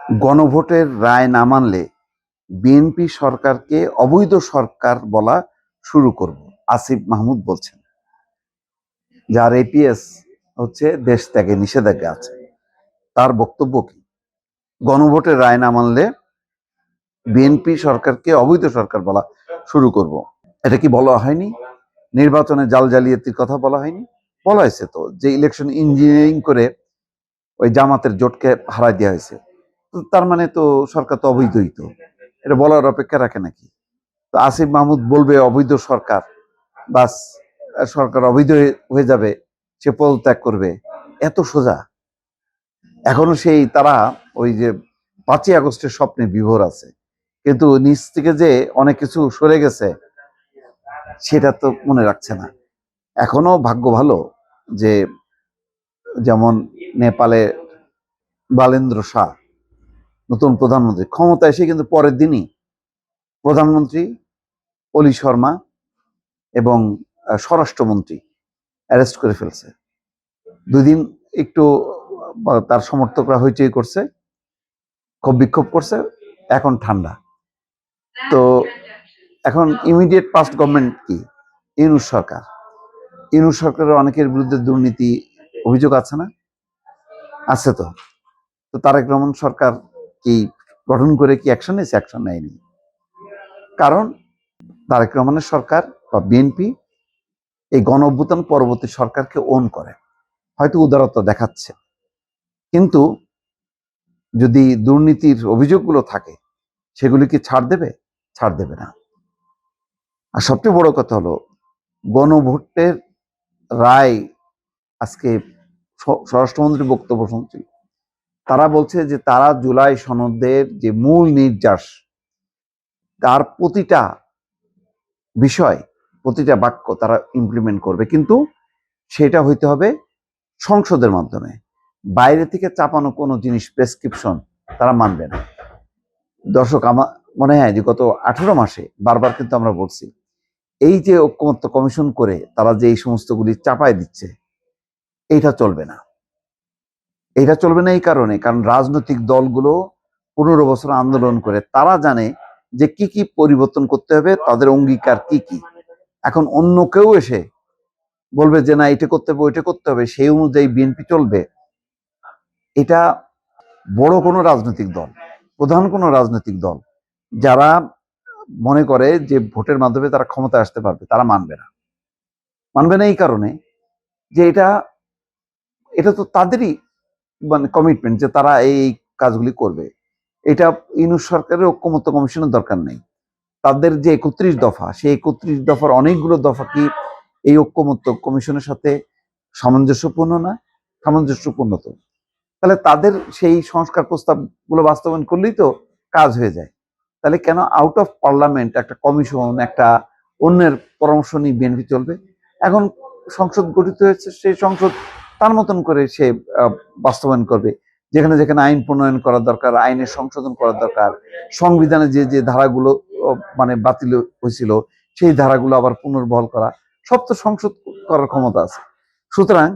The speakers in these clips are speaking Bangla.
গণভোটের রায় না মানলে বিএনপি সরকারকে অবৈধ সরকার বলা শুরু করব, আসিফ মাহমুদ বলছেন। যার এপিএস হচ্ছে দেশ ত্যাগে নিষেধাজ্ঞা আছে, তার বক্তব্য কি? গণভোটের রায় না মানলে বিএনপি সরকারকে অবৈধ সরকার বলা শুরু করব। এটা কি বলা হয়নি? নির্বাচনে জাল জালিয়াতির কথা বলা হয়নি? বলা হয়েছে তো, যে ইলেকশন ইঞ্জিনিয়ারিং করে ওই জামাতের জোটকে হারাই দেওয়া হয়েছে। তার মানে তো সরকার তো অবৈধই, তো এটা বলার অপেক্ষা রাখে নাকি? তো আসিফ মাহমুদ বলবে অবৈধ সরকার, বাস সরকার অবৈধ হয়ে যাবে, সে পদত্যাগ করবে। এত সোজা? এখনো সেই তারা ওই যে 5ই আগস্টের স্বপ্নে বিভোর আছে, কিন্তু নিচ থেকে যে অনেক কিছু সরে গেছে সেটা তো মনে রাখছে না। এখনো ভাগ্য ভালো যে যেমন নেপালে বালেন্দ্র শাহ নতুন প্রধানমন্ত্রী, ক্ষমতা এসে কিন্তু পরের দিনই প্রধানমন্ত্রী অলি শর্মা এবং স্বরাষ্ট্রমন্ত্রী অ্যারেস্ট করে ফেলছে। 2 দিন একটু তার সমর্থকরা হইচই করছে, ক্ষোভ বিক্ষোভ করছে, এখন ঠান্ডা। তো এখন ইমিডিয়েট পাস্ট গভর্নমেন্ট কি? ইউনূস সরকার। ইউনূস সরকারের অনেকের বিরুদ্ধে দুর্নীতি অভিযোগ আছে না? আছে তো। তো তারেক রহমান সরকার কি গঠন করে কি অ্যাকশন নিয়েছে? অ্যাকশন নেয়নি। কারণ তারেক রহমানের সরকার বা বিএনপি এই গণ অভ্যুত্থান পরবর্তী সরকারকে ওন করে, হয়তো উদারতা দেখাচ্ছে, কিন্তু যদি দুর্নীতির অভিযোগগুলো থাকে সেগুলি কি ছাড় দেবে? ছাড় দেবে না। আর সবচেয়ে বড় কথা হলো, গণভোটের রায় আজকে স্বরাষ্ট্রমন্ত্রীর বক্তব্য শুনছিল, তারা বলছে যে তারা জুলাই সনদের যে মূল নির্যাস, তার প্রতিটা বিষয়, প্রতিটা বাক্য তারা ইমপ্লিমেন্ট করবে, কিন্তু সেটা হইতে হবে সংসদের মাধ্যমে। বাইরে থেকে চাপানো কোনো জিনিস, প্রেসক্রিপশন তারা মানবে না। দর্শক, আমার মনে হয় যে গত 18 মাসে বারবার কিন্তু আমরা বলছি, এই যে ঐক্যমত্য কমিশন করে তারা যে এই সমস্তগুলি চাপায় দিচ্ছে, এইটা চলবে না। এইটা চলবে না এই কারণ রাজনৈতিক দলগুলো 15 বছর আন্দোলন করে তারা জানে যে কি কি পরিবর্তন করতে হবে, তাদের অঙ্গীকার কি কি। এখন অন্য কেউ এসে বলবে যে না এটা করতে হবে, ওইটা করতে হবে, সেই অনুযায়ী বিএনপি চলবে, এটা বড় কোনো রাজনৈতিক দল, প্রধান কোনো রাজনৈতিক দল যারা মনে করে যে ভোটের মাধ্যমে তারা ক্ষমতায় আসতে পারবে, তারা মানবে না। মানবে না এই কারণে যে এটা তো তাদেরই মানে কমিটমেন্ট যে তারা এই কাজগুলি করবে। এটা ইউনূস সরকারের ঐক্যমত্য কমিশনের দরকার নেই। তাদের যে 31 দফা, সেই 31 দফার অনেকগুলো দফা কি এই ঐক্যমত্য কমিশনের সাথে সামঞ্জস্যপূর্ণ না? সামঞ্জস্যপূর্ণ তো। তাহলে তাদের সেই সংস্কার প্রস্তাবগুলো বাস্তবায়ন করলেই তো কাজ হয়ে যায়। তাহলে কেন আউট অফ পার্লামেন্ট একটা কমিশন, একটা অন্যের পরামর্শ নিয়ে বিএনপি চলবে? এখন সংসদ গঠিত হয়েছে, সেই সংসদ তার মতন করে সে বাস্তবায়ন করবে। যেখানে যেখানে আইন প্রণয়ন করা দরকার, আইনের সংশোধন করা দরকার, সংবিধানে যে যে ধারাগুলো মানে বাতিল হয়েছিল সেই ধারাগুলো আবার পুনর্বহাল করা, সব তো সংসদ করার ক্ষমতা আছে। সুতরাং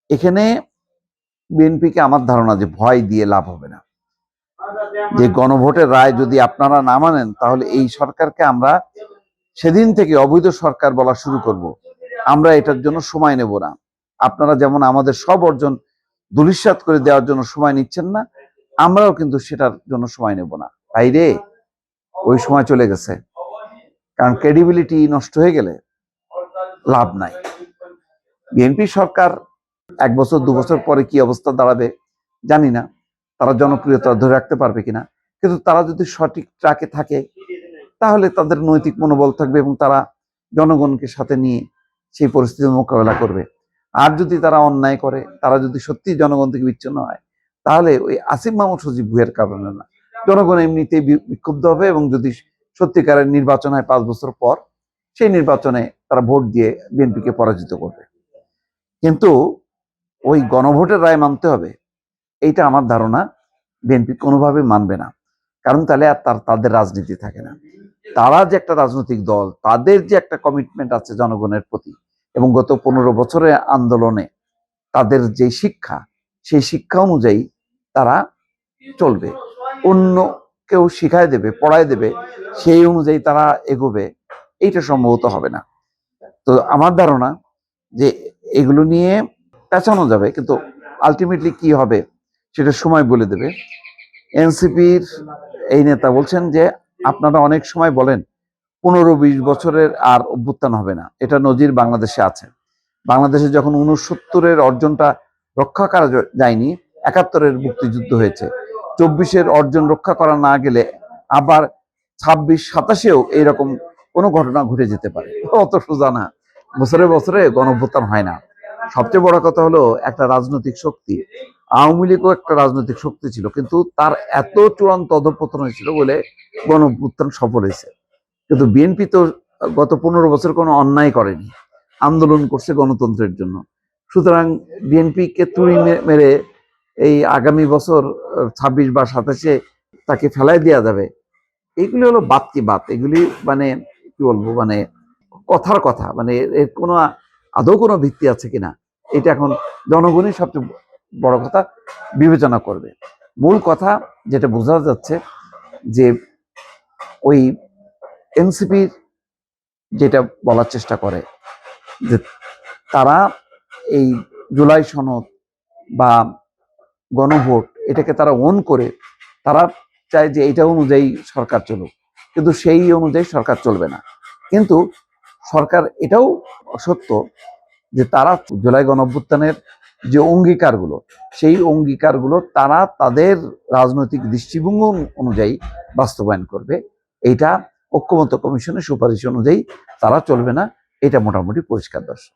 এখানে বিএনপিকে আমার ধারণা যে ভয় দিয়ে লাভ হবে না। যে গণভোটের রায় যদি আপনারা না মানেন, তাহলে এই সরকারকে আমরা সেদিন থেকে অবৈধ সরকার বলা শুরু করব। আমরা এটার জন্য সময় নেব না। আপনারা যেমন আমাদের সব অর্জন ধূলিসাৎ করে দেওয়ার জন্য সময় নিচ্ছেন না, আমরাও কিন্তু সেটার জন্য সময় নেব না। বাইরে ওই সময় চলে গেছে, কারণ ক্রেডিবিলিটি নষ্ট হয়ে গেলে লাভ নাই। বিএনপি সরকার 1 বছর 2 বছর পরে কি অবস্থা দাঁড়াবে জানি না, তারা জনপ্রিয়তা ধরে রাখতে পারবে কিনা, কিন্তু তারা যদি সঠিক ট্র্যাকে থাকে তাহলে তাদের নৈতিক মনোবল থাকবে এবং তারা জনগণকে সাথে নিয়ে সেই পরিস্থিতির মোকাবেলা করবে। আর যদি তারা অন্যায় করে, তারা যদি সত্যি জনগণ থেকে বিচ্ছিন্ন হয়, তাহলে ওই আসিফ মাহমুদ সজীব ভুইয়ার কারণে না, জনগণ এমনিতেই বিক্ষুব্ধ হবে, এবং যদি সত্যিকারের নির্বাচন হয় 5 বছর পর, সেই নির্বাচনে তারা ভোট দিয়ে বিএনপিকে পরাজিত করবে। কিন্তু ওই গণভোটের রায় মানতে হবে, এইটা আমার ধারণা বিএনপি কোনোভাবে মানবে না। কারণ তাহলে আর তাদের রাজনীতি থাকে না। তারা যে একটা রাজনৈতিক দল, তাদের যে একটা কমিটমেন্ট আছে জনগণের প্রতি, এবং গত 15 বছরের আন্দোলনে তাদের যে শিক্ষা, সেই শিক্ষা অনুযায়ী তারা চলবে। অন্য কেউ শিখায় দেবে, পড়ায় দেবে, সেই অনুযায়ী তারা এগোবে, এইটা সম্ভবত হবে না। তো আমার ধারণা যে এগুলো নিয়ে পেঁচানো যাবে, কিন্তু আলটিমেটলি কি হবে সেটা সময় বলে দেবে। এনসিপির এই নেতা বলছেন যে আপনারা অনেক সময় বলেন 15-20 বছরের আর অভ্যুত্থান হবে না, এটা নজির বাংলাদেশে আছে। বাংলাদেশে যখন 69-এর অর্জনটা রক্ষা করা যায়নি, 71-এর মুক্তিযুদ্ধ হয়েছে, 24-এর অর্জন রক্ষা করা না গেলে আবার 26-27-এও এইরকম কোনো ঘটনা ঘটে যেতে পারে। অত সোজা না, বছরে বছরে গণঅভ্যুত্থান হয় না। সবচেয়ে বড় কথা হলো একটা রাজনৈতিক শক্তি, আওয়ামী লীগও একটা রাজনৈতিক শক্তি ছিল, কিন্তু তার এত চূড়ান্ত অধঃপতন হয়েছিল বলে গণঅভ্যুত্থান সফল হয়েছে। কিন্তু বিএনপি তো গত 15 বছর কোনো অন্যায় করেনি, আন্দোলন করছে গণতন্ত্রের জন্য। সুতরাং বিএনপিকে তুড়ি মেরে এই আগামী বছর 26 বা 27-এ তাকে ফেলাই দেওয়া যাবে, এগুলি হলো বাত কি বাত। এগুলি মানে কি বলবো, মানে কথার কথা, মানে এর কোনো আদৌ কোনো ভিত্তি আছে কিনা এটা এখন জনগণই সবচেয়ে বড় কথা বিবেচনা করবে। মূল কথা যেটা বোঝা যাচ্ছে যে ওই এনসিপির যেটা বলার চেষ্টা করে যে তারা এই জুলাই সনদ বা গণভোট এটাকে তারা ওন করে তারা চায় যে এটা অনুযায়ী সরকার চলুক, কিন্তু সেই অনুযায়ী সরকার চলবে না। কিন্তু সরকার এটাও সত্য যে তারা জুলাই গণঅভ্যুত্থানের যে অঙ্গীকারগুলো, সেই অঙ্গীকারগুলো তারা তাদের রাজনৈতিক দৃষ্টিভঙ্গি অনুযায়ী বাস্তবায়ন করবে। এইটা ঐক্যমত্য কমিশনের সুপারিশ অনুযায়ী তারা চলবে না, এটা মোটামুটি পরিষ্কার দর্শন।